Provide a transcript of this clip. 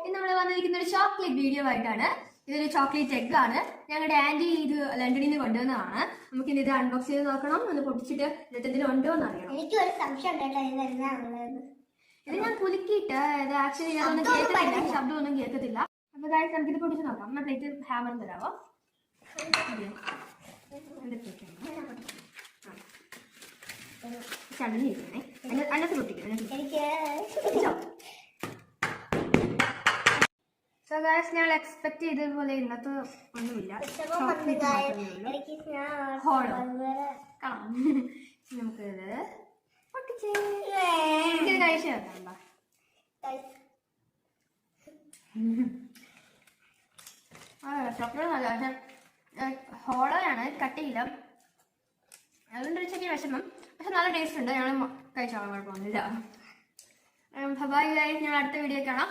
ഇന്ന് നമ്മൾ വന്നിരിക്കുന്ന ഒരു ചോക്ലേറ്റ് വീഡിയോ ആയിട്ടാണ്. ഇതൊരു ചോക്ലേറ്റ് എഗ് ആണ്. ഞങ്ങളുടെ ആന്റി ഇത് ലണ്ടനിൽ നിന്ന് കൊണ്ടുവന്നതാണ്. നമുക്ക് ഇത് അൺബോക്സ് ചെയ്ത് നോക്കണം, ഒന്ന് പൊട്ടിച്ചിട്ട് ഇതിൽ ഉണ്ടോ എന്ന് അറിയണം. എനിക്കൊരു സംശയം ഇത് ഞാൻ കുലുക്കിയിട്ട് ഇത് ആക്ച്വലി ഞാനൊന്നും കേൾക്കത്തില്ല, ശബ്ദമൊന്നും കേൾക്കത്തില്ല. അപ്പൊ കാര്യം നമുക്കിത് പൊട്ടിച്ച് നോക്കാം. നമ്മുടെ പ്ലേറ്റ് ഹാമർ തരാമോ? ചടഞ്ഞിരിക്കണേ, അതിനകത്ത് പൊട്ടിക്കണം. സോ ഗൈസ്, ഞങ്ങൾ എക്സ്പെക്ട് ചെയ്തതുപോലെ ഇന്നത്തെ ഒന്നുമില്ല. നമുക്കിത് പൊട്ടിച്ച് കഴിച്ചു നോക്കാം. ചോക്ലേറ്റ് നല്ല, പക്ഷെ ഹോളോയാണ്, കട്ടിയില്ല. അതുകൊണ്ട് ഒരു ചെറിയ വിഷമം, പക്ഷെ നല്ല ടേസ്റ്റ് ഉണ്ട്. ഞങ്ങൾ കഴിച്ചോളാം, കുഴപ്പമൊന്നുമില്ല. ബൈ ഗൈസ്, ഞങ്ങൾ അടുത്ത വീഡിയോ കാണാം.